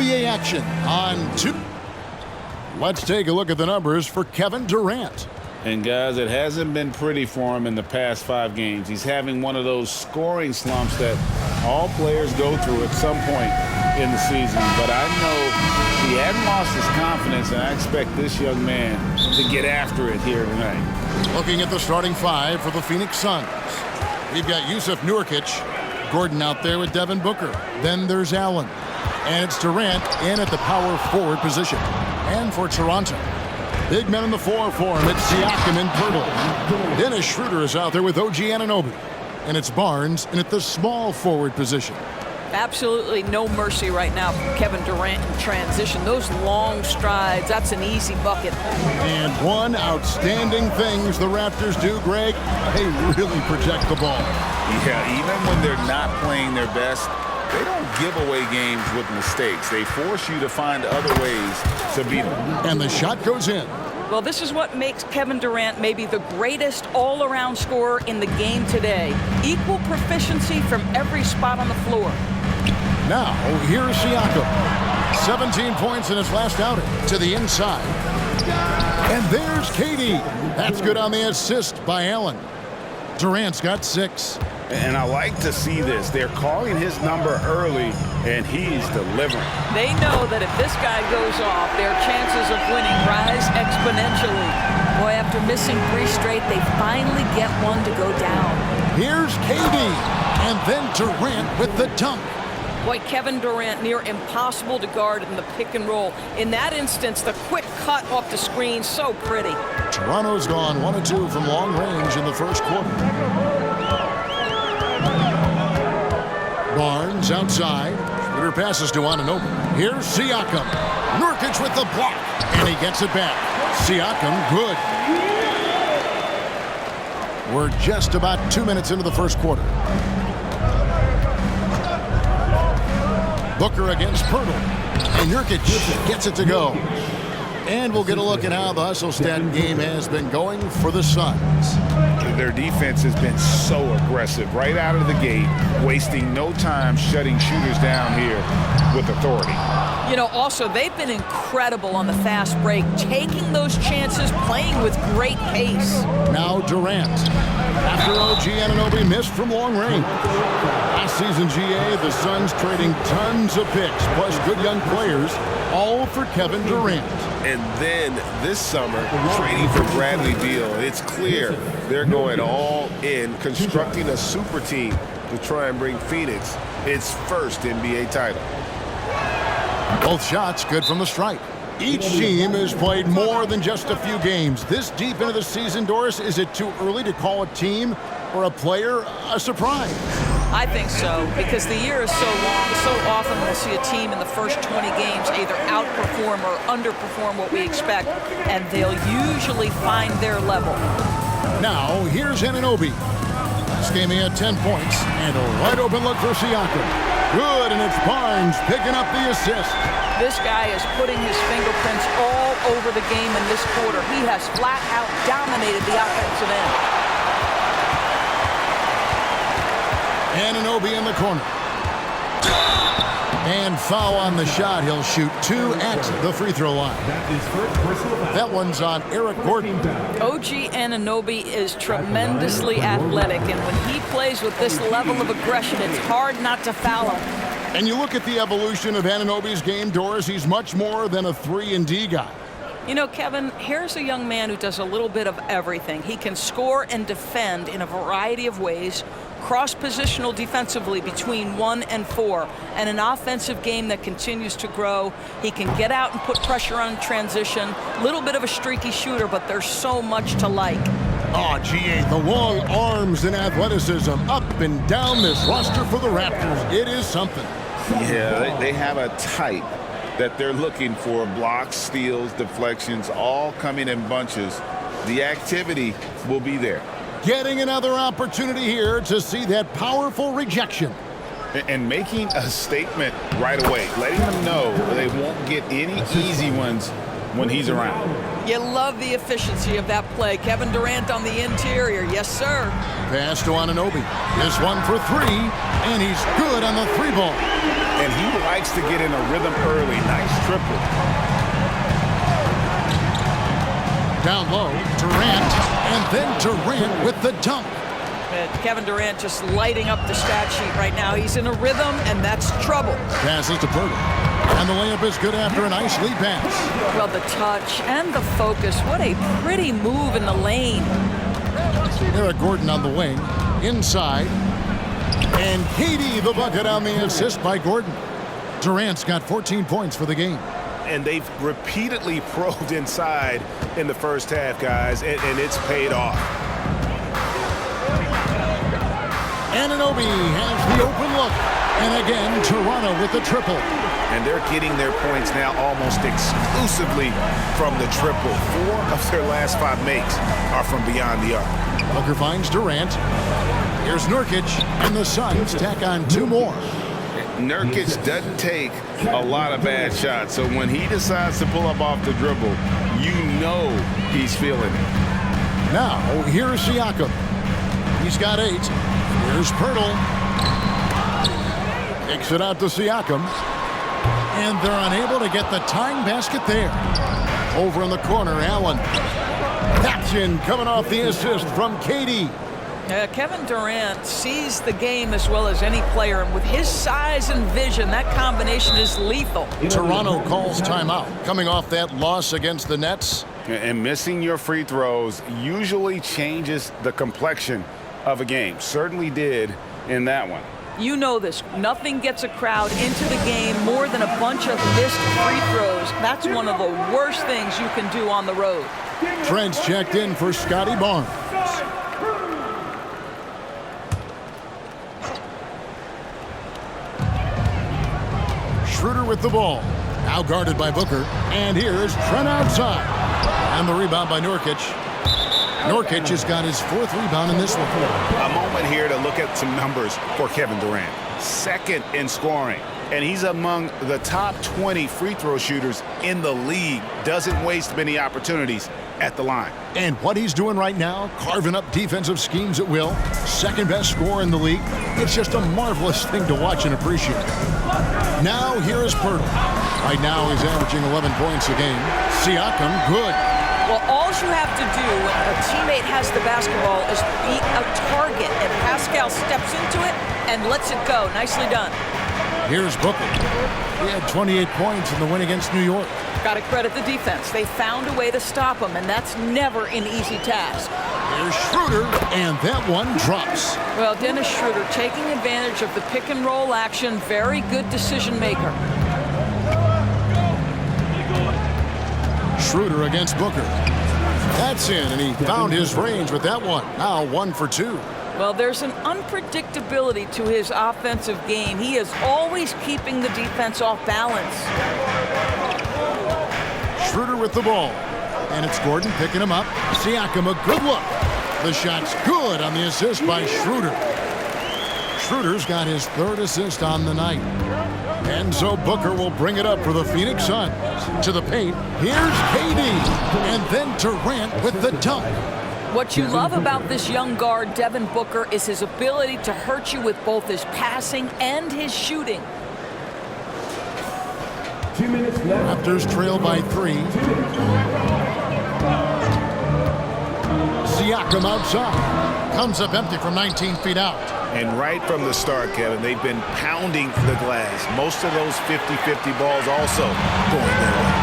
NBA action on 2. Let's take a look at the numbers for Kevin Durant. And guys, it hasn't been pretty for him in the past 5 games. He's having one of those scoring slumps that all players go through at some point in the season. But I know he hadn't lost his confidence, and I expect this young man to get after it here tonight. Looking at the starting 5 for the Phoenix Suns. We've got Yusuf Nurkic, Gordon out there with Devin Booker. Then there's Allen. And it's Durant in at the power forward position. And for Toronto, big men in the 4 for him. It's Siakam and Poeltl. Dennis Schroeder is out there with OG Anunoby. And it's Barnes in at the small forward position. Absolutely no mercy right now from Kevin Durant in transition. Those long strides, that's an easy bucket. And one outstanding things the Raptors do, Greg, they really project the ball. Yeah, even when they're not playing their best, they don't give away games with mistakes. They force you to find other ways to beat them. And the shot goes in. Well, this is what makes Kevin Durant maybe the greatest all-around scorer in the game today. Equal proficiency from every spot on the floor. Now, here's Siakam. 17 points in his last outing to the inside. And there's KD. That's good on the assist by Allen. Durant's got 6. And I like to see this. They're calling his number early, and he's delivering. They know that if this guy goes off, their chances of winning rise exponentially. Boy, after missing 3 straight, they finally get one to go down. Here's KD, and then Durant with the dunk. Boy, Kevin Durant near impossible to guard in the pick and roll. In that instance, the quick cut off the screen, so pretty. Toronto's gone 1 of 2 from long range in the first quarter. Barnes outside. Schroeder passes to Anunoby. Here's Siakam. Nurkic with the block, and he gets it back. Siakam, good. We're just about 2 minutes into the first quarter. Booker against Poeltl. And Nurkic gets it to go. And we'll get a look at how the hustle stat game has been going for the Suns. Their defense has been so aggressive right out of the gate, wasting no time shutting shooters down here with authority. You know, also, they've been incredible on the fast break, taking those chances, playing with great pace. Now Durant. After OG Anunoby missed from long range. Last season, GA, the Suns trading tons of picks, plus good young players, all for Kevin Durant. And then this summer, trading for Bradley Beal. It's clear they're going all in, constructing a super team to try and bring Phoenix its first NBA title. Both shots good from the stripe. Each team has played more than just a few games. This deep into the season, Doris, is it too early to call a team or a player a surprise? I think so, because the year is so long. So often we'll see a team in the first 20 games either outperform or underperform what we expect, and they'll usually find their level. Now, here's Anunoby. This game he had 10 points, and a wide open look for Siakam. Good, and it's Barnes picking up the assist. This guy is putting his fingerprints all over the game in this quarter. He has flat out dominated the offensive end. Anunoby in the corner. And foul on the shot. He'll shoot 2 at the free throw line. That one's on Eric Gordon. OG Anunoby is tremendously athletic, and when he plays with this level of aggression, it's hard not to foul him. And you look at the evolution of Anunoby's game, Doris, he's much more than a 3-and-D guy. You know, Kevin, here's a young man who does a little bit of everything. He can score and defend in a variety of ways, cross-positional defensively between 1 and 4, and an offensive game that continues to grow. He can get out and put pressure on transition. Little bit of a streaky shooter, but there's so much to like. Oh, GA, the long arms and athleticism up and down this roster for the Raptors. It is something. Yeah, they have a type that they're looking for. Blocks, steals, deflections, all coming in bunches. The activity will be there. Getting another opportunity here to see that powerful rejection. And making a statement right away, letting them know they won't get any easy ones when he's around. You love the efficiency of that play. Kevin Durant on the interior. Yes, sir. Pass to Anunoby. This one for three, and he's good on the three ball. And he likes to get in a rhythm early. Nice triple. Down low, Durant, and then Durant with the dunk. Kevin Durant just lighting up the stat sheet right now. He's in a rhythm, and that's trouble. Passes to Purtle. And the layup is good after a nice lead pass. Well, the touch and the focus. What a pretty move in the lane. Eric Gordon on the wing. Inside. And KD the bucket on the assist by Gordon. Durant's got 14 points for the game. And they've repeatedly probed inside in the first half, guys, and it's paid off. Anunoby has the open look. And again, Toronto with the triple. And they're getting their points now almost exclusively from the triple. 4 of their last 5 makes are from beyond the arc. Booker finds Durant. Here's Nurkic, and the Suns tack on 2 more. Nurkic doesn't take a lot of bad shots, so when he decides to pull up off the dribble, you know he's feeling it. Now, here's Siakam. He's got 8. Here's Purtle. Kicks it out to Siakam. And they're unable to get the tying basket there. Over in the corner, Allen. That's in, coming off the assist from KD. Kevin Durant sees the game as well as any player, and with his size and vision, that combination is lethal. Toronto calls timeout, coming off that loss against the Nets. And missing your free throws usually changes the complexion of a game. Certainly did in that one. You know this. Nothing gets a crowd into the game more than a bunch of missed free throws. That's one of the worst things you can do on the road. Trent's checked in for Scotty Barnes. Schroeder with the ball. Now guarded by Booker. And here's Trent outside. And the rebound by Nurkic. Nurkic has got his 4th rebound in this one. A moment here to look at some numbers for Kevin Durant. 2nd in scoring, and he's among the top 20 free throw shooters in the league. Doesn't waste many opportunities at the line. And what he's doing right now, carving up defensive schemes at will. 2nd best scorer in the league. It's just a marvelous thing to watch and appreciate. Now here is Purtle. Right now he's averaging 11 points a game. Siakam, good. Well, all you have to do when a teammate has the basketball is beat a target, and Pascal steps into it and lets it go. Nicely done. Here's Booker. He had 28 points in the win against New York. Got to credit the defense. They found a way to stop him, and that's never an easy task. Here's Schroeder, and that one drops. Well, Dennis Schroeder taking advantage of the pick-and-roll action. Very good decision maker. Schroeder against Booker. That's in, and he found his range with that one. Now 1 for 2. Well, there's an unpredictability to his offensive game. He is always keeping the defense off balance. Schroeder with the ball. And it's Gordon picking him up. Siakam, a good look. The shot's good on the assist by Schroeder. Schroeder's got his 3rd assist on the night. And so Booker will bring it up for the Phoenix Suns. To the paint, here's KD. And then Durant with the dunk. What you love about this young guard, Devin Booker, is his ability to hurt you with both his passing and his shooting. Raptors trail by 3. Siakam outside. Comes up empty from 19 feet out. And right from the start, Kevin, they've been pounding the glass. Most of those 50-50 balls also going their way.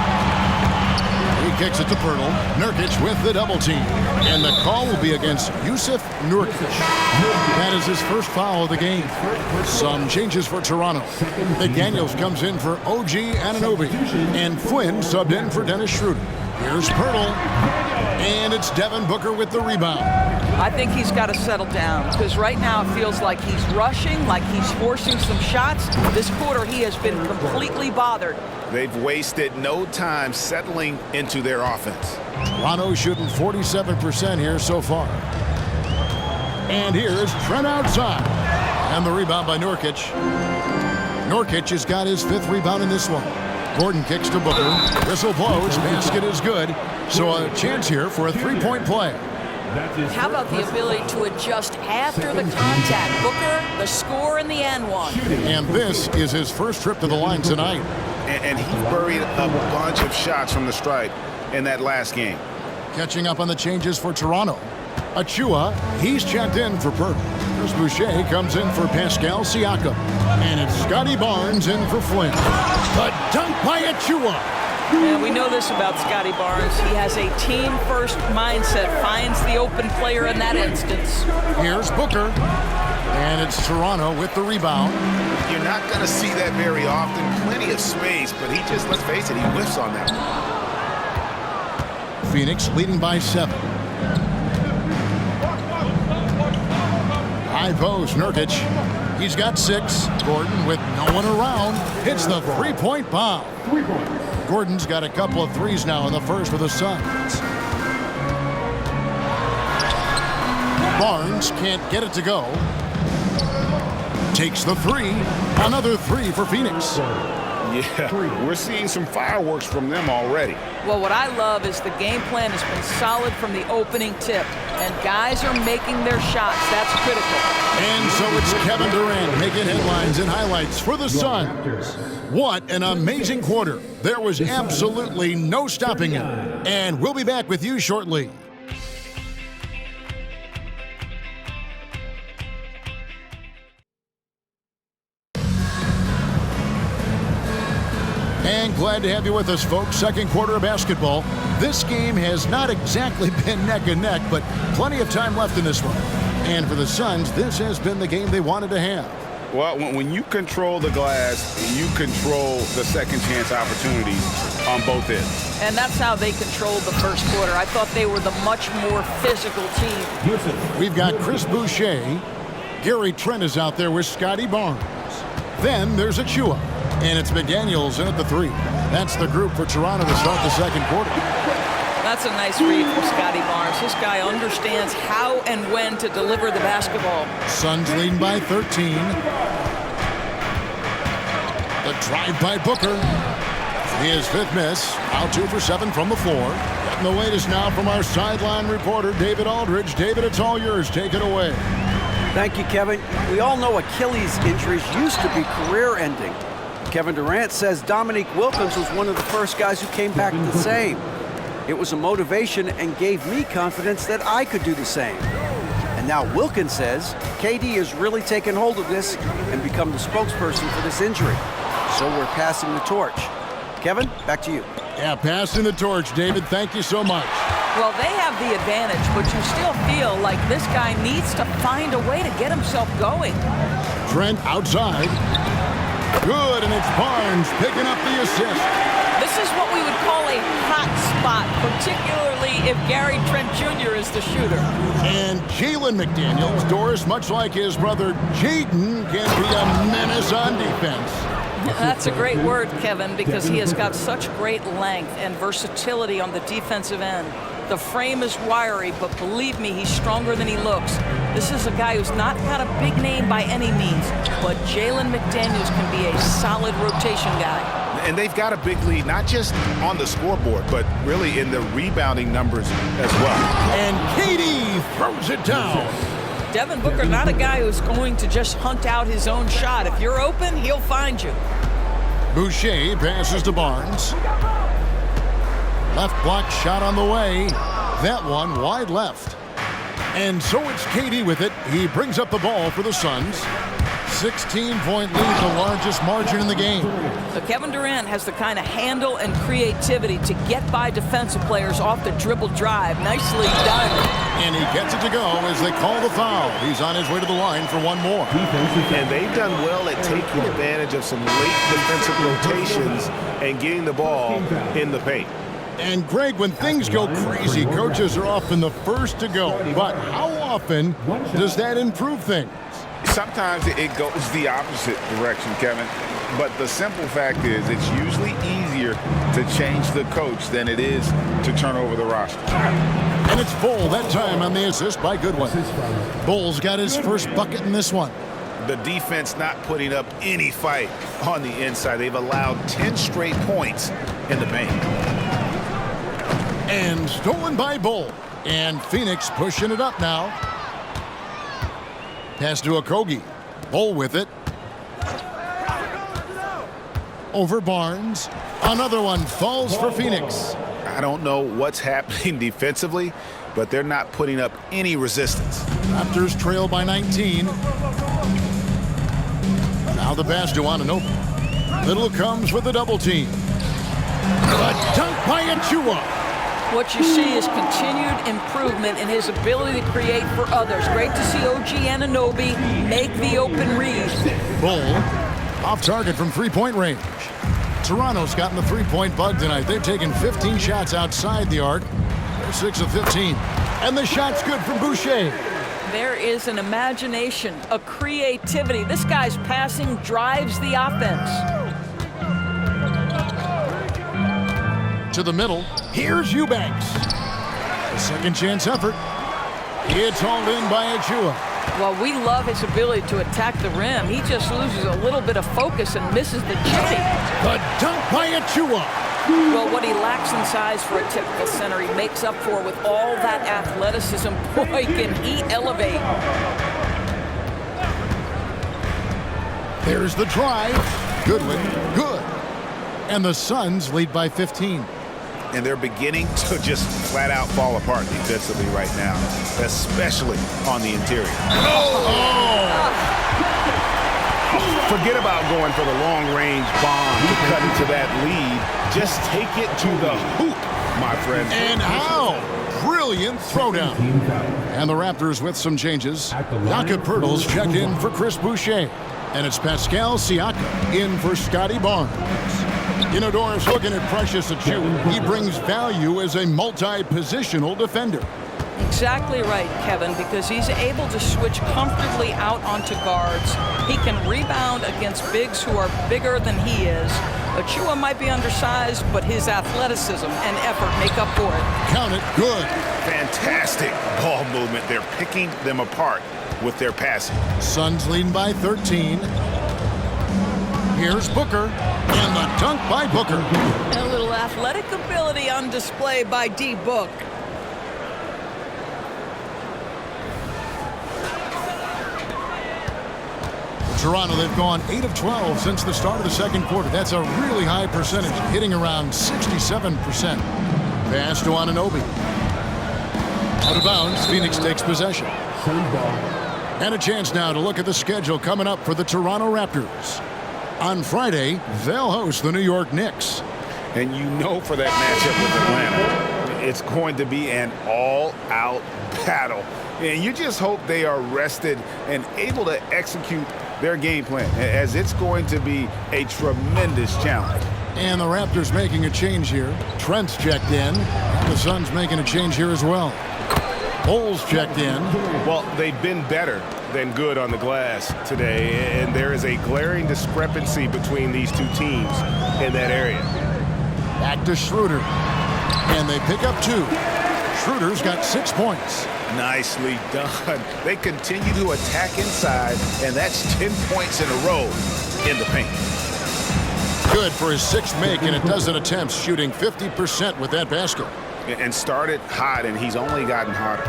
He kicks it to Purtle. Nurkic with the double team. And the call will be against Yusuf Nurkic. That is his first foul of the game. Some changes for Toronto. McDaniels comes in for OG Anunoby. And Flynn subbed in for Dennis Schroeder. Here's Purtle. And it's Devin Booker with the rebound. I think he's got to settle down, because right now it feels like he's rushing, like he's forcing some shots. This quarter he has been completely bothered. They've wasted no time settling into their offense. Toronto shooting 47% here so far. And here's Trent outside. And the rebound by Nurkic. Nurkic has got his 5th rebound in this one. Gordon kicks to Booker. Whistle blows. Basket is good. So a chance here for a three-point play. How about the ability to adjust after the contact? Booker, the score in the and one. And this is his first trip to the line tonight. And he buried a bunch of shots from the stripe in that last game. Catching up on the changes for Toronto. Achua, he's checked in for Perk. Chris Boucher comes in for Pascal Siakam. And it's Scotty Barnes in for Flynn. The dunk by Achua. Yeah, we know this about Scotty Barnes. He has a team-first mindset, finds the open player in that instance. Here's Booker. And it's Toronto with the rebound. You're not going to see that very often. Plenty of space, but he just, let's face it, he whiffs on that one. Phoenix leading by 7. High post, Nurkic. He's got 6. Gordon with no one around hits the three-point bomb. Gordon's got a couple of threes now in the first for the Suns. Barnes can't get it to go. Takes the 3. Another 3 for Phoenix. Yeah, we're seeing some fireworks from them already. Well, what I love is the game plan has been solid from the opening tip, and guys are making their shots. That's critical. And so it's Kevin Durant making headlines and highlights for the Suns. What an amazing quarter. There was absolutely no stopping him. And we'll be back with you shortly. And glad to have you with us, folks. Second quarter of basketball. This game has not exactly been neck and neck, but plenty of time left in this one. And for the Suns, this has been the game they wanted to have. Well, when you control the glass, you control the second chance opportunities on both ends. And that's how they controlled the first quarter. I thought they were the much more physical team. We've got Chris Boucher. Gary Trent is out there with Scotty Barnes. Then there's Achua. And it's McDaniels in at the 3. That's the group for Toronto to start the second quarter. That's a nice read from Scotty Barnes. This guy understands how and when to deliver the basketball. Suns leading by 13. The drive by Booker. His 5th miss. Now 2 for 7 from the floor. Getting the latest now from our sideline reporter, David Aldridge. David, it's all yours. Take it away. Thank you, Kevin. We all know Achilles injuries used to be career-ending. Kevin Durant says Dominique Wilkins was one of the first guys who came back the same. It was a motivation and gave me confidence that I could do the same. And now Wilkins says KD has really taken hold of this and become the spokesperson for this injury. So we're passing the torch. Kevin, back to you. Yeah, passing the torch, David. Thank you so much. Well, they have the advantage, but you still feel like this guy needs to find a way to get himself going. Trent outside. Good, and it's Barnes picking up the assist. This is what we would call a hot spot, particularly if Gary Trent Jr. is the shooter. And Jalen McDaniels, Doris, much like his brother Jaden, can be a menace on defense. That's a great word, Kevin, because he has got such great length and versatility on the defensive end. The frame is wiry, but believe me, he's stronger than he looks. This is a guy who's not got a big name by any means, but Jalen McDaniels can be a solid rotation guy. And they've got a big lead, not just on the scoreboard, but really in the rebounding numbers as well. And KD throws it down. Devin Booker, not a guy who's going to just hunt out his own shot. If you're open, he'll find you. Boucher passes to Barnes. Left block shot on the way. That one wide left. And so it's KD with it. He brings up the ball for the Suns. 16-point lead, the largest margin in the game. So Kevin Durant has the kind of handle and creativity to get by defensive players off the dribble drive. Nicely done. And he gets it to go as they call the foul. He's on his way to the line for one more. And they've done well at taking advantage of some late defensive rotations and getting the ball in the paint. And Greg, when things go crazy, coaches are often the first to go. But how often does that improve things? Sometimes it goes the opposite direction, Kevin. But the simple fact is it's usually easier to change the coach than it is to turn over the roster. And it's Bull that time on the assist by Goodwin. Bull's got his first bucket in this one. The defense not putting up any fight on the inside. They've allowed 10 straight points in the paint. And stolen by Bull. And Phoenix pushing it up now. Pass to Okogie. Bull with it. Over Barnes. Another one falls for Phoenix. I don't know what's happening defensively, but they're not putting up any resistance. Raptors trail by 19. Now the pass to Anunoby. Little comes with a double team. A dunk by Achua. What you see is continued improvement in his ability to create for others. Great to see OG Anunoby make the open read. Bull off target from three-point range. Toronto's gotten the three-point bug tonight. They've taken 15 shots outside the arc. They're 6 of 15. And the shot's good from Boucher. There is an imagination, a creativity. This guy's passing drives the offense. To the middle. Here's Eubanks. A second chance effort. It's hauled in by Achua. Well, we love his ability to attack the rim. He just loses a little bit of focus and misses the chippy. The dunk by Achua. Well, what he lacks in size for a typical center, he makes up for with all that athleticism. Boy, can he elevate. There's the drive. Goodwin, good. And the Suns lead by 15. And they're beginning to just flat out fall apart defensively right now, especially on the interior. Forget about going for the long-range bomb to cut into that lead. Just take it to the hoop, my friend. And how? Brilliant throwdown. And the Raptors with some changes. Jakob Poeltl's checked in for Chris Boucher. And it's Pascal Siakam in for Scotty Barnes. Inodor's looking at Precious Achiuwa. He brings value as a multi-positional defender. Exactly right, Kevin, because he's able to switch comfortably out onto guards. He can rebound against bigs who are bigger than he is. Achiuwa might be undersized, but his athleticism and effort make up for it. Count it, good. Fantastic ball movement. They're picking them apart with their passing. Suns leading by 13. Here's Booker, and the dunk by Booker. And a little athletic ability on display by D-Book. Toronto, they've gone 8 of 12 since the start of the second quarter. That's a really high percentage, hitting around 67%. Pass to Anunoby. Out of bounds, Phoenix takes possession. And a chance now to look at the schedule coming up for the Toronto Raptors. On Friday, they'll host the New York Knicks. And you know for that matchup with Atlanta, it's going to be an all-out battle. And you just hope they are rested and able to execute their game plan, as it's going to be a tremendous challenge. And the Raptors making a change here. Trent's checked in. And the Suns making a change here as well. Bull's checked in. Well, they've been better than good on the glass today, and there is a glaring discrepancy between these two teams in that area. Back to Schroeder. And they pick up 2. Schroeder's got 6 points. Nicely done. They continue to attack inside, and that's 10 points in a row in the paint. Good for his 6th make in a dozen attempts, shooting 50% with that basket. And started hot, and he's only gotten hotter.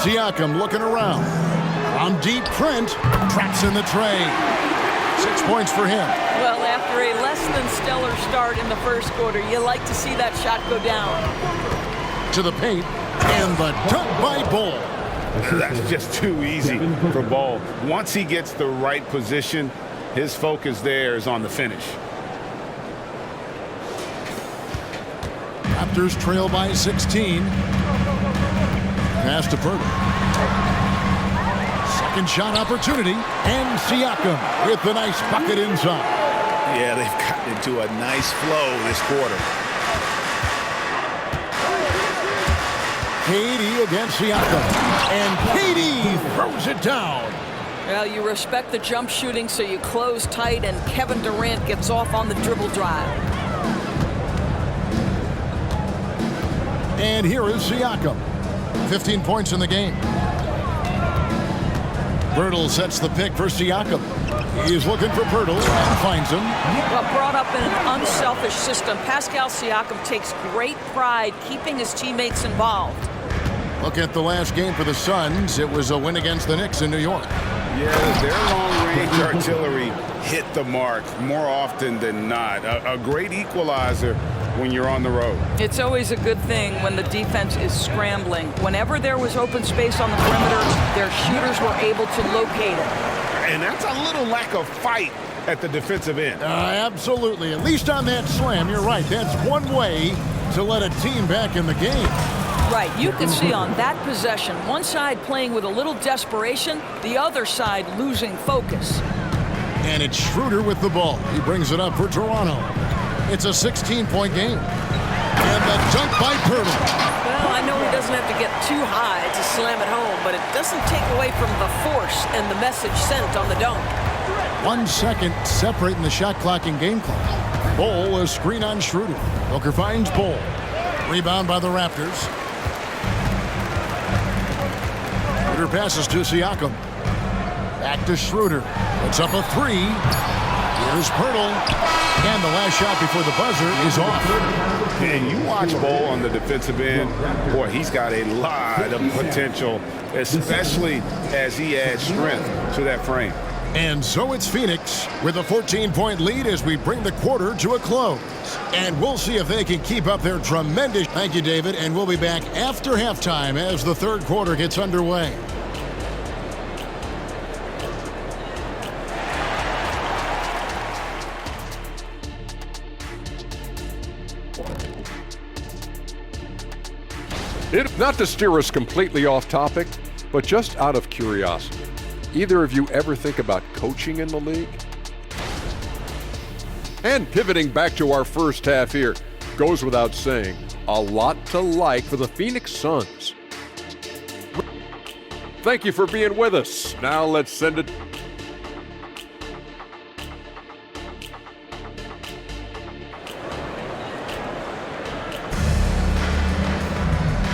Siakam looking around. From deep, Trent traps in the tray. 6 points for him. Well, after a less than stellar start in the first quarter, you like to see that shot go down. To the paint, and the dunk by Bull. That's just too easy for Ball. Once he gets the right position, his focus there is on the finish. Raptors trail by 16. Pass to Poeltl. Second shot opportunity, and Siakam with the nice bucket inside. Yeah, they've gotten into a nice flow this quarter. KD against Siakam, and KD throws it down. Well, you respect the jump shooting, so you close tight, and Kevin Durant gets off on the dribble drive. And here is Siakam. 15 points in the game. Birtle sets the pick for Siakam. He's looking for Birtle and finds him. Well, brought up in an unselfish system, Pascal Siakam takes great pride keeping his teammates involved. Look at the last game for the Suns. It was a win against the Knicks in New York. Yeah, their long-range artillery hit the mark more often than not. A great equalizer when you're on the road. It's always a good thing when the defense is scrambling. Whenever there was open space on the perimeter, their shooters were able to locate it. And that's a little lack of fight at the defensive end. Absolutely. At least on that slam, you're right. That's one way to let a team back in the game. Right, you can see on that possession, one side playing with a little desperation, the other side losing focus. And it's Schroeder with the ball. He brings it up for Toronto. It's a 16-point game. And the dunk by Birtle. Well, I know he doesn't have to get too high to slam it home, but it doesn't take away from the force and the message sent on the dunk. 1 second separating the shot clock and game clock. Bol, a screen on Schroeder. Booker finds Bol. Rebound by the Raptors. Schroeder passes to Siakam. Back to Schroeder. Puts up a three. Here's Birtle. And the last shot before the buzzer is off. And you watch Bol on the defensive end, boy, he's got a lot of potential, especially as he adds strength to that frame. And so it's Phoenix with a 14-point lead as we bring the quarter to a close. And we'll see if they can keep up their tremendous... Thank you, David. And we'll be back after halftime as the third quarter gets underway. Not to steer us completely off topic, but just out of curiosity, either of you ever think about coaching in the league? And pivoting back to our first half here, goes without saying, a lot to like for the Phoenix Suns. Thank you for being with us. Now let's send it.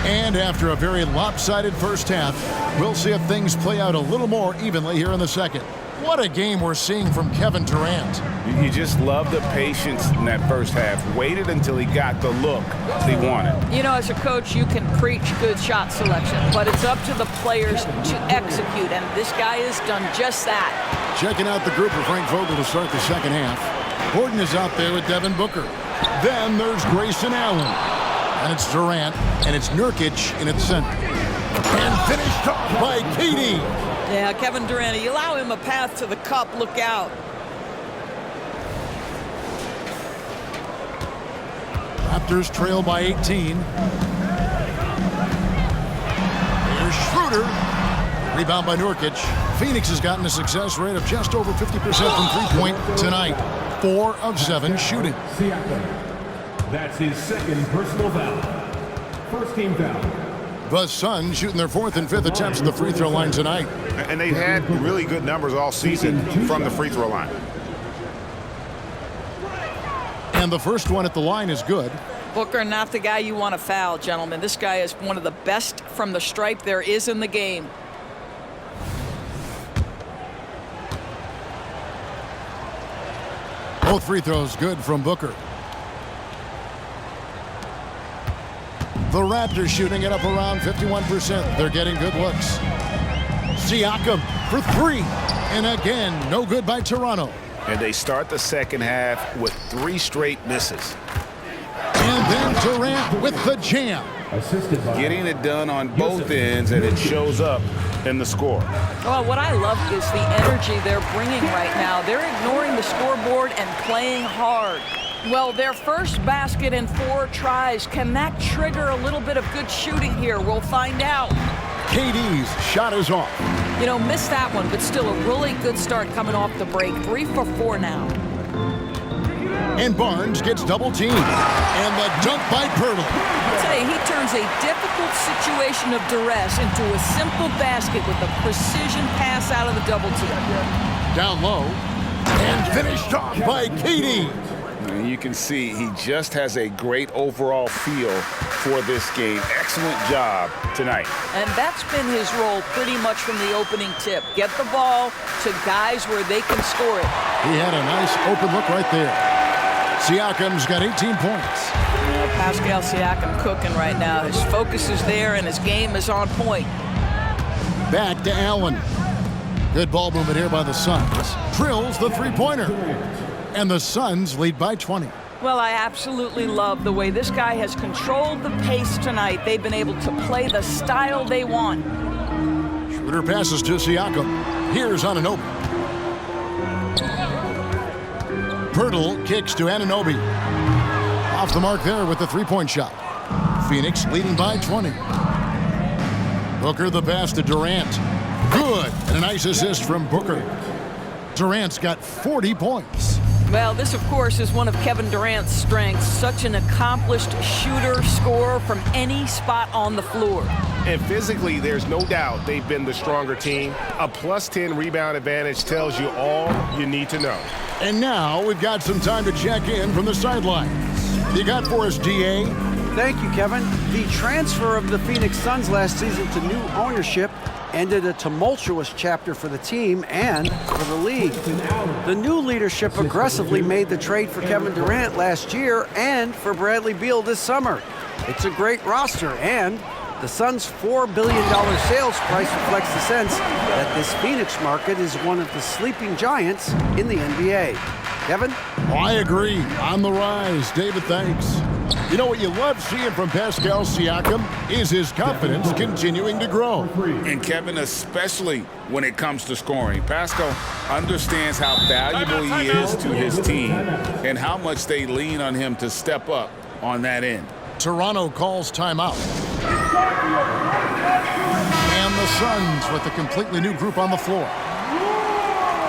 And after a very lopsided first half, we'll see if things play out a little more evenly here in the second. What a game we're seeing from Kevin Durant. You just love the patience in that first half. Waited until he got the look he wanted. You know, as a coach, you can preach good shot selection, but it's up to the players to execute, and this guy has done just that. Checking out the group of Frank Vogel to start the second half. Gordon is out there with Devin Booker. Then there's Grayson Allen. And it's Durant, and it's Nurkic in its center. And finished off by KD. Yeah, Kevin Durant, you allow him a path to the cup, look out. Raptors trail by 18. Here's Schroeder. Rebound by Nurkic. Phoenix has gotten a success rate of just over 50% from three-point tonight. 4 of 7 shooting. That's his second personal foul. First team foul. The Suns shooting their 4th and 5th attempts at the free throw line tonight. And they've had really good numbers all season from the free throw line. And the first one at the line is good. Booker, not the guy you want to foul, gentlemen. This guy is one of the best from the stripe there is in the game. Both free throws good from Booker. The Raptors shooting it up around 51%. They're getting good looks. Siakam for 3. And again, no good by Toronto. And they start the second half with 3 straight misses. And then Durant with the jam. Getting it done on both ends, and it shows up in the score. Well, what I love is the energy they're bringing right now. They're ignoring the scoreboard and playing hard. Well, their first basket in 4 tries. Can that trigger a little bit of good shooting here? We'll find out. KD's shot is off. You know, missed that one, but still a really good start coming off the break. 3 for 4 now. And Barnes gets double teamed. And the dunk by Birtle. I'll tell you, he turns a difficult situation of duress into a simple basket with a precision pass out of the double team. Down low. And finished off by KD. And you can see he just has a great overall feel for this game. Excellent job tonight. And that's been his role pretty much from the opening tip. Get the ball to guys where they can score it. He had a nice open look right there. Siakam's got 18 points. Pascal Siakam cooking right now. His focus is there and his game is on point. Back to Allen. Good ball movement here by the Suns. Drills the three-pointer. And the Suns lead by 20. Well, I absolutely love the way this guy has controlled the pace tonight. They've been able to play the style they want. Schroeder passes to Siakam. Here's Anunoby. Pirtle kicks to Anunoby. Off the mark there with the three-point shot. Phoenix leading by 20. Booker the pass to Durant. Good. And a nice assist from Booker. Durant's got 40 points. Well, this, of course, is one of Kevin Durant's strengths. Such an accomplished shooter, scorer from any spot on the floor. And physically, there's no doubt they've been the stronger team. A +10 rebound advantage tells you all you need to know. And now we've got some time to check in from the sidelines. You got for us, DA? Thank you, Kevin. The transfer of the Phoenix Suns last season to new ownership ended a tumultuous chapter for the team and for the league. The new leadership aggressively made the trade for Kevin Durant last year and for Bradley Beal this summer. It's a great roster, and the Suns' $4 billion sales price reflects the sense that this Phoenix market is one of the sleeping giants in the NBA. Kevin? Oh, I agree. On the rise. David, thanks. You know what you love seeing from Pascal Siakam is his confidence continuing to grow. And Kevin, especially when it comes to scoring. Pascal understands how valuable he is to his team and how much they lean on him to step up on that end. Toronto calls timeout. And the Suns with a completely new group on the floor.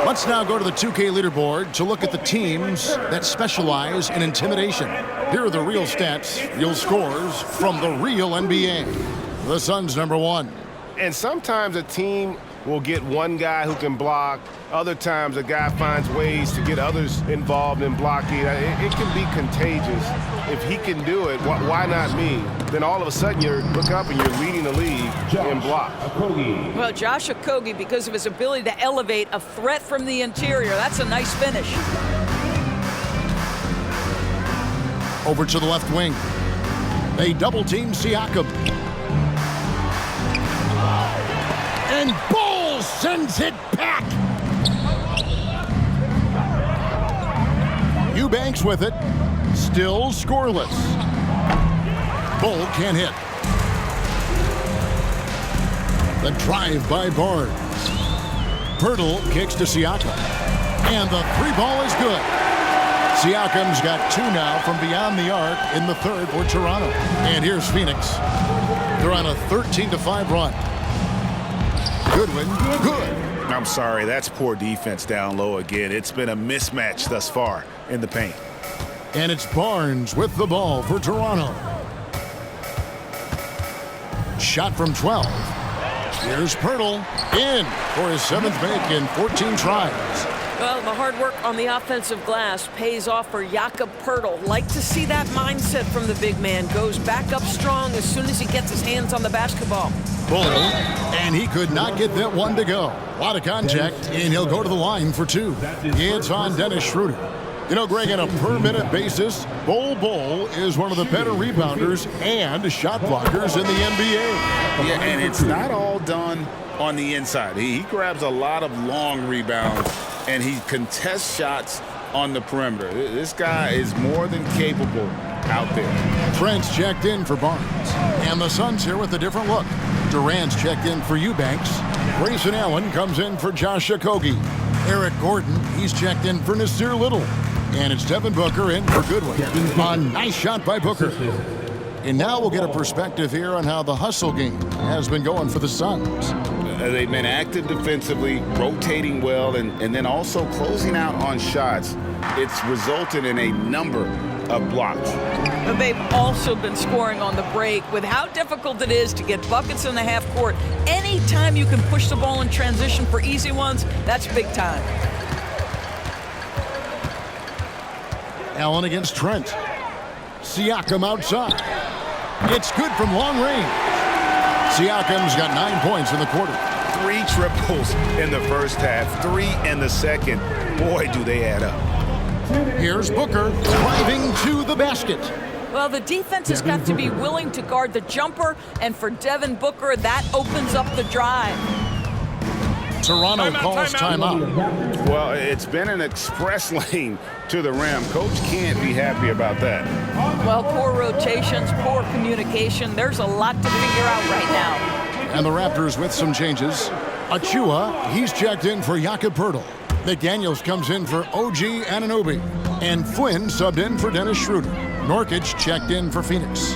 Let's now go to the 2K leaderboard to look at the teams that specialize in intimidation. Here are the real stats, real scores from the real NBA. The Suns #1. And sometimes a team will get one guy who can block. Other times a guy finds ways to get others involved in blocking. It can be contagious. If he can do it, why not me? Then all of a sudden you look up and you're leading the league in block. Well, Josh Okogie, because of his ability to elevate a threat from the interior, that's a nice finish. Over to the left wing. They double-team Siakam. And Bull sends it back. Eubanks with it. Still scoreless. Bull can't hit. The drive by Barnes. Pirtle kicks to Siakam. And the three ball is good. Siakam's got two now from beyond the arc in the third for Toronto. And here's Phoenix. They're on a 13-5 run. Goodwin, good. I'm sorry, that's poor defense down low again. It's been a mismatch thus far in the paint. And it's Barnes with the ball for Toronto. Shot from 12. Here's Pirtle in for his 7th make in 14 tries. Well, the hard work on the offensive glass pays off for Jakob Pirtle. Like to see that mindset from the big man. Goes back up strong as soon as he gets his hands on the basketball. Bull, and he could not get that one to go. A lot of contact, and he'll go to the line for 2. It's on Dennis Schroeder. You know, Greg, on a per-minute basis, Bull is one of the better rebounders and shot blockers in the NBA. Yeah, and it's not all done on the inside. He grabs a lot of long rebounds, and he contests shots on the perimeter. This guy is more than capable out there. Trent's checked in for Barnes. And the Suns here with a different look. Durant's checked in for Eubanks. Grayson Allen comes in for Josh Okogie. Eric Gordon, he's checked in for Nasir Little. And it's Devin Booker in for Goodwin. A nice shot by Booker. And now we'll get a perspective here on how the hustle game has been going for the Suns. They've been active defensively, rotating well, and then also closing out on shots. It's resulted in a number of blocks. But they've also been scoring on the break. With how difficult it is to get buckets in the half court, anytime you can push the ball in transition for easy ones, that's big time. Allen against Trent. Siakam outside. It's good from long range. Siakam's got 9 points in the quarter. 3 triples in the first half, 3 in the second. Boy, do they add up. Here's Booker driving to the basket. Well, the defense has got to be willing to guard the jumper, and for Devin Booker, that opens up the drive. Toronto calls timeout. Well, it's been an express lane to the rim. Coach can't be happy about that. Well, poor rotations, poor communication. There's a lot to figure out right now. And the Raptors with some changes. Achua, he's checked in for Jakob Poeltl. McDaniels comes in for OG Anunoby. And Flynn subbed in for Dennis Schroeder. Nurkic checked in for Phoenix.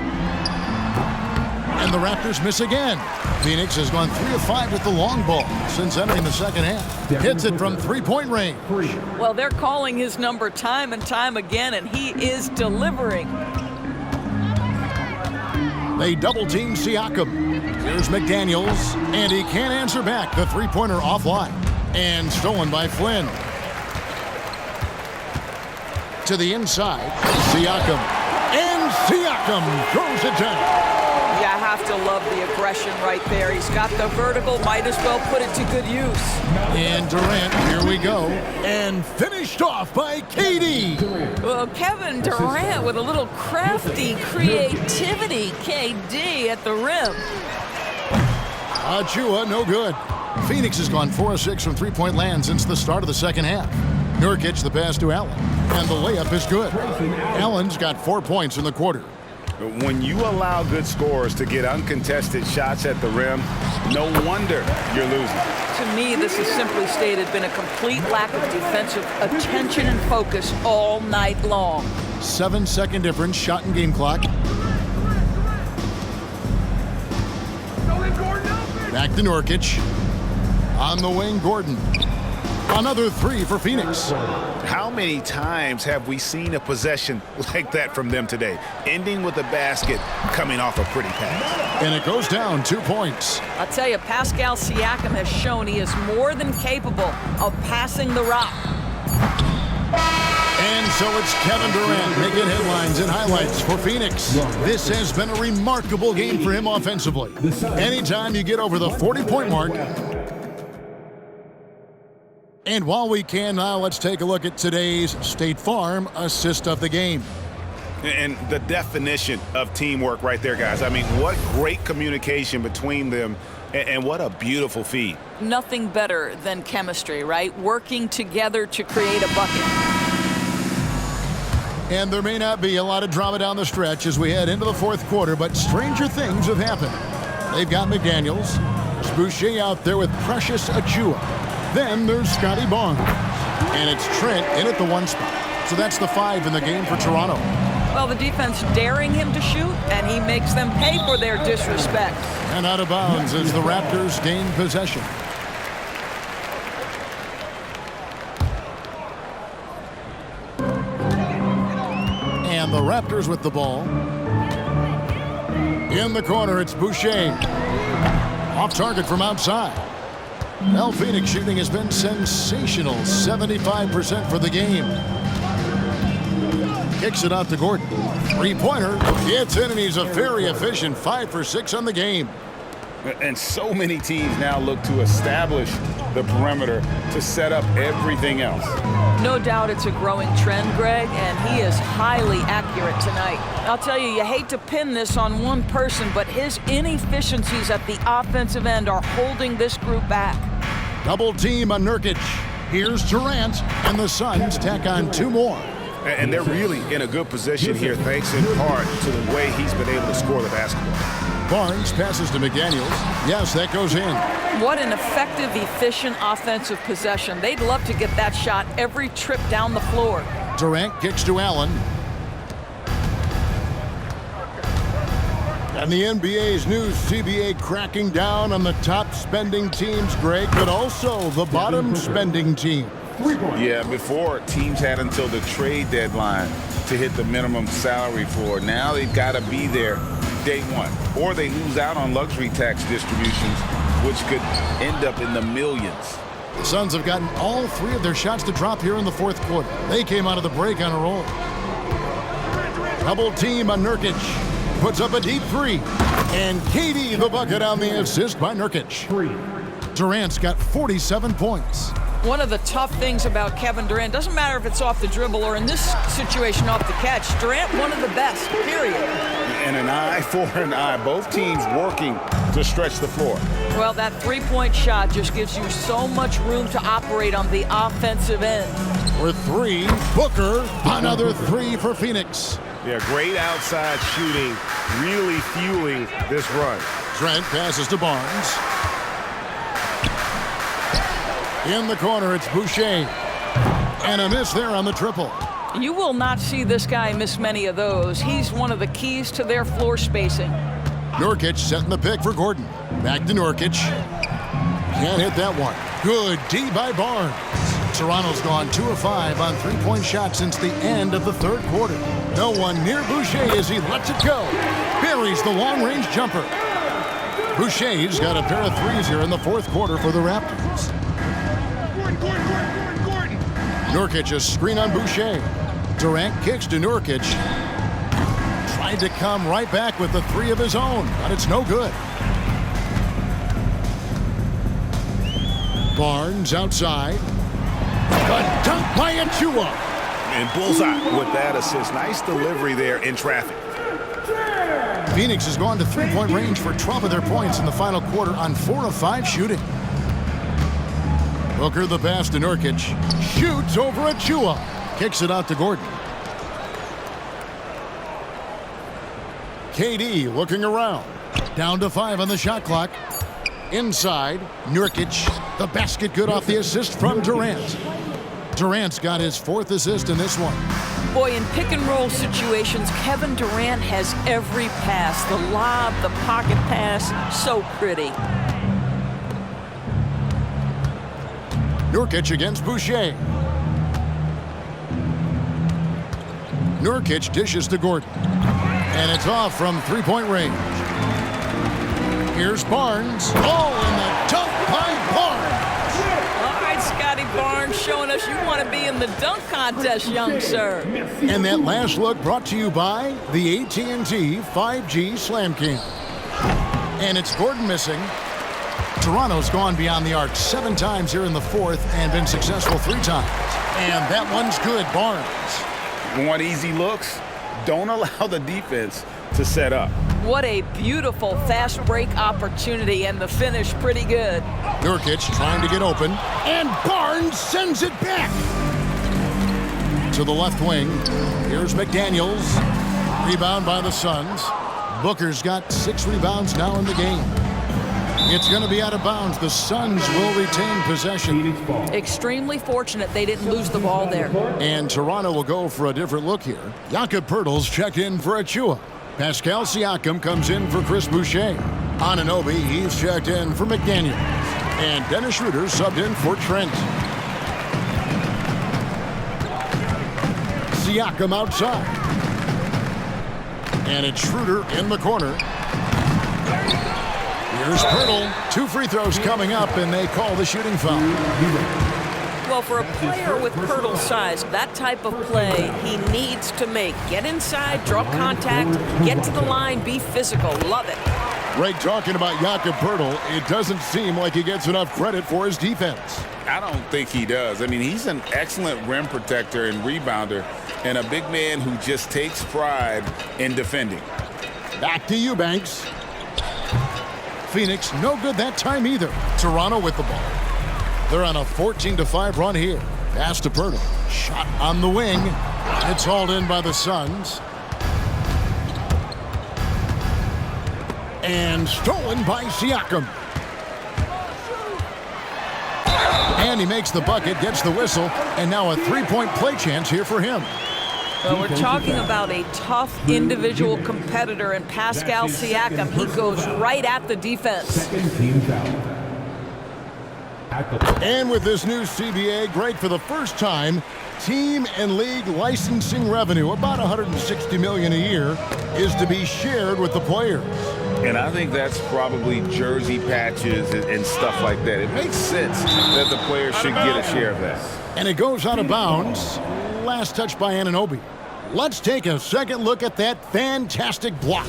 And the Raptors miss again. Phoenix has gone 3 of 5 with the long ball since entering the second half. Hits it from three-point range. Well, they're calling his number time and time again, and he is delivering. They double-team Siakam. Here's McDaniels, and he can't answer back. The three-pointer offline. And stolen by Flynn. To the inside, Siakam. And Siakam throws it down. You have to love the aggression right there. He's got the vertical, might as well put it to good use. And Durant, here we go. And finished off by KD. Well, Kevin Durant with a little crafty creativity. KD at the rim. Achua, no good. Phoenix has gone 4 of 6 from three-point land since the start of the second half. Nurkic the pass to Allen. And the layup is good. Allen's got 4 points in the quarter. When you allow good scorers to get uncontested shots at the rim, no wonder you're losing. To me, this has simply stated been a complete lack of defensive attention and focus all night long. 7-second difference, shot and game clock. Back to Nurkic. On the wing, Gordon. Another 3 for Phoenix. How many times have we seen a possession like that from them today? Ending with a basket, coming off a pretty pass. And it goes down 2 points. I'll tell you, Pascal Siakam has shown he is more than capable of passing the rock. And so it's Kevin Durant making headlines and highlights for Phoenix. This has been a remarkable game for him offensively. Anytime you get over the 40-point mark. And while we can now, let's take a look at today's State Farm assist of the game. And the definition of teamwork right there, guys. I mean, what great communication between them, and what a beautiful feed. Nothing better than chemistry, right? Working together to create a bucket. And there may not be a lot of drama down the stretch as we head into the fourth quarter, but stranger things have happened. They've got McDaniels. There's Boucher out there with Precious Achua. Then there's Scotty Barnes. And it's Trent in at the 1 spot. So that's the 5 in the game for Toronto. Well, the defense daring him to shoot, and he makes them pay for their disrespect. And out of bounds as the Raptors gain possession. And the Raptors with the ball. In the corner, it's Boucher. Off target from outside. Well, Phoenix shooting has been sensational. 75% for the game. Kicks it out to Gordon. Three-pointer. Gets in, and he's a very efficient 5 for 6 on the game. And so many teams now look to establish the perimeter to set up everything else. No doubt it's a growing trend, Greg, and he is highly accurate tonight. I'll tell you, you hate to pin this on one person, but his inefficiencies at the offensive end are holding this group back. Double team on Nurkic. Here's Durant, and the Suns tack on 2 more. And they're really in a good position here, thanks in part to the way he's been able to score the basketball. Barnes passes to McDaniels. Yes, that goes in. What an effective, efficient offensive possession. They'd love to get that shot every trip down the floor. Durant kicks to Allen. And the NBA's new CBA cracking down on the top spending teams, Greg, but also the bottom spending team. Yeah, before teams had until the trade deadline to hit the minimum salary floor. Now they've got to be there day one, or they lose out on luxury tax distributions, which could end up in the millions. The Suns have gotten all 3 of their shots to drop here in the fourth quarter. They came out of the break on a roll. Double team on Nurkic. Puts up a deep three. And KD the bucket on the assist by Nurkic. Durant's got 47 points. One of the tough things about Kevin Durant, doesn't matter if it's off the dribble or in this situation off the catch, Durant one of the best, period. And an eye for an eye. Both teams working to stretch the floor. Well, that three-point shot just gives you so much room to operate on the offensive end. For three, Booker, another three for Phoenix. Yeah, great outside shooting, really fueling this run. Trent passes to Barnes. In the corner, it's Boucher. And a miss there on the triple. You will not see this guy miss many of those. He's one of the keys to their floor spacing. Nurkic setting the pick for Gordon. Back to Nurkic. Can't hit that one. Good D by Barnes. Toronto's gone 2 of 5 on three-point shots since the end of the third quarter. No one near Boucher as he lets it go. Buries the long-range jumper. Boucher's got a pair of threes here in the fourth quarter for the Raptors. Gordon. Nurkic a screen on Boucher. Durant kicks to Nurkic. Tried to come right back with the three of his own, but it's no good. Barnes outside. A dunk by Achua. And bullseye with that assist. Nice delivery there in traffic. Phoenix has gone to three-point range for 12 of their points in the final quarter on 4 of 5 shooting. Booker the pass to Nurkic. Shoots over Achua. Kicks it out to Gordon. KD looking around. Down to 5 on the shot clock. Inside, Nurkic. The basket good off the assist from Durant. Durant's got his 4th assist in this one. Boy, in pick-and-roll situations, Kevin Durant has every pass. The lob, the pocket pass, so pretty. Nurkic against Boucher. Nurkic dishes to Gordon. And it's off from three-point range. Here's Barnes. Oh, and the dunk by Barnes. All right, Scotty Barnes showing us you want to be in the dunk contest, young sir. And that last look brought to you by the AT&T 5G Slam Cam. And it's Gordon missing. Toronto's gone beyond the arc 7 times here in the fourth and been successful 3 times. And that one's good, Barnes. Want easy looks? Don't allow the defense to set up. What a beautiful fast break opportunity, and the finish pretty good. Nurkic trying to get open, and Barnes sends it back. To the left wing, here's McDaniels. Rebound by the Suns. Booker's got 6 rebounds now in the game. It's going to be out of bounds. The Suns will retain possession. Extremely fortunate they didn't lose the ball there. And Toronto will go for a different look here. Jakob Poeltl's checked in for Achua. Pascal Siakam comes in for Chris Boucher. Anunoby, he's checked in for McDaniels. And Dennis Schroeder subbed in for Trent. Siakam outside. And it's Schroeder in the corner. Here's Poeltl. 2 free throws coming up, and they call the shooting foul. Well, for a player with Poeltl's size, that type of play he needs to make. Get inside, draw contact, get to the line, be physical. Love it. Greg talking about Jakob Poeltl, it doesn't seem like he gets enough credit for his defense. I don't think he does. I mean, he's an excellent rim protector and rebounder, and a big man who just takes pride in defending. Back to you, Banks. Phoenix, no good that time either. Toronto with the ball. They're on a 14-5 run here. Pass to Poeltl. Shot on the wing. It's hauled in by the Suns. And stolen by Siakam. And he makes the bucket, gets the whistle, and now a 3-point play chance here for him. Well, we're talking about a tough individual competitor, and Pascal Siakam, he goes right at the defense. Second team foul. And with this new CBA, Greg, for the first time, team and league licensing revenue, about $160 million a year, is to be shared with the players. And I think that's probably jersey patches and stuff like that. It makes sense that the players should get a share of that. And it goes out of bounds. Last touch by Anunoby. Let's take a second look at that fantastic block.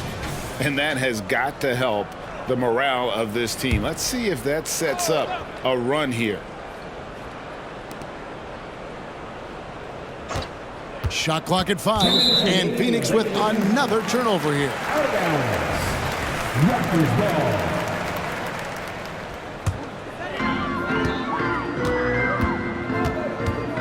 And that has got to help the morale of this team. Let's see if that sets up a run here. Shot clock at 5, and Phoenix with another turnover here. Raptors ball.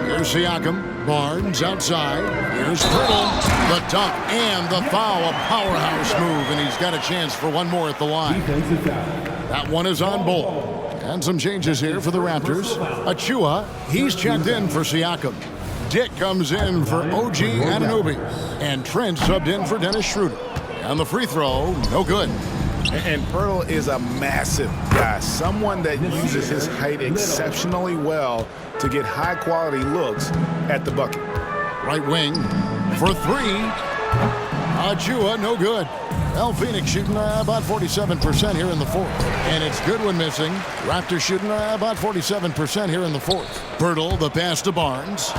Here's Siakam. Barnes outside. Here's Pirtle. The dunk and the foul. A powerhouse move, and he's got a chance for one more at the line. That one is on Bull. And some changes here for the Raptors. Achua, he's checked in for Siakam. Dick comes in for OG Anunoby. And Trent subbed in for Dennis Schroeder. And the free throw, no good. And Pirtle is a massive guy, someone that uses his height exceptionally well to get high-quality looks at the bucket. Right wing for 3. Achua, no good. Well, Phoenix shooting about 47% here in the fourth. And it's Goodwin missing. Raptors shooting about 47% here in the fourth. Pirtle, the pass to Barnes.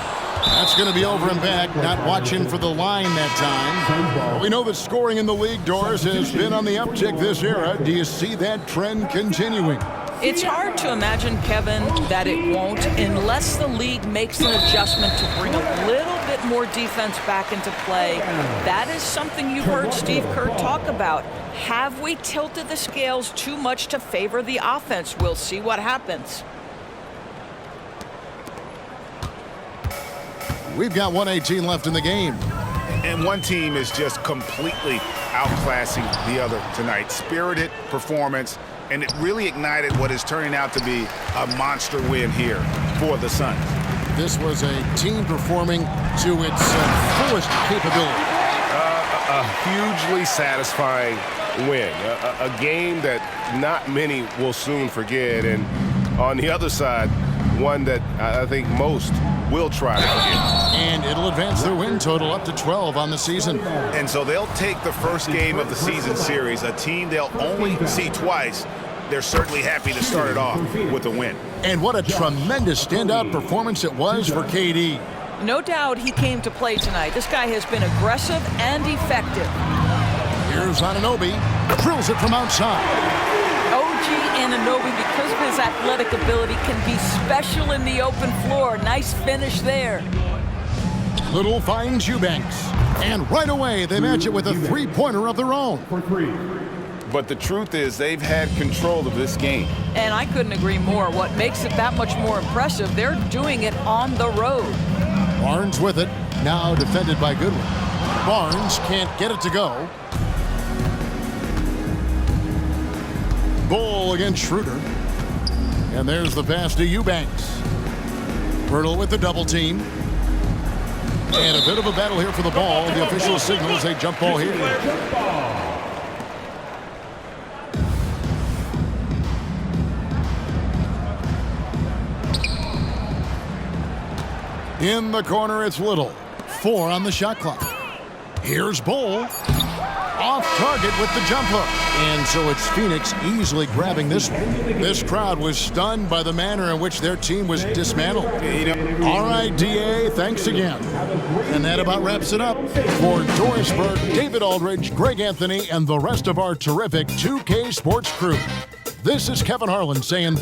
That's going to be over and back, not watching for the line that time. But we know that scoring in the league, Doris, has been on the uptick this era. Do you see that trend continuing? It's hard to imagine, Kevin, that it won't unless the league makes an adjustment to bring a little bit more defense back into play. That is something you've heard Steve Kerr talk about. Have we tilted the scales too much to favor the offense? We'll see what happens. We've got 1:18 left in the game. And one team is just completely outclassing the other tonight. Spirited performance, and it really ignited what is turning out to be a monster win here for the Suns. This was a team performing to its fullest capability. A hugely satisfying win. A game that not many will soon forget. And on the other side, one that I think most will try to forget. And it'll advance their win total up to 12 on the season. And so they'll take the first game of the season series, a team they'll only see twice. They're certainly happy to start it off with a win. And what a tremendous standout performance it was for KD. No doubt he came to play tonight. This guy has been aggressive and effective. Here's Anunoby. Drills it from outside. OG Anunoby, because of his athletic ability, can be special in the open floor. Nice finish there. Little finds Eubanks. And right away, they match it with a three-pointer of their own. For 3. But the truth is they've had control of this game. And I couldn't agree more. What makes it that much more impressive, they're doing it on the road. Barnes with it, now defended by Goodwin. Barnes can't get it to go. Bull against Schroeder. And there's the pass to Eubanks. Pirtle with the double team. And a bit of a battle here for the ball. The official signals a jump ball here. In the corner, it's Little. 4 on the shot clock. Here's Bull. Off target with the jump hook. And so it's Phoenix easily grabbing this one. This crowd was stunned by the manner in which their team was dismantled. All right, DA, thanks again. And that about wraps it up. For Doris Burke, David Aldridge, Greg Anthony, and the rest of our terrific 2K Sports crew, this is Kevin Harlan saying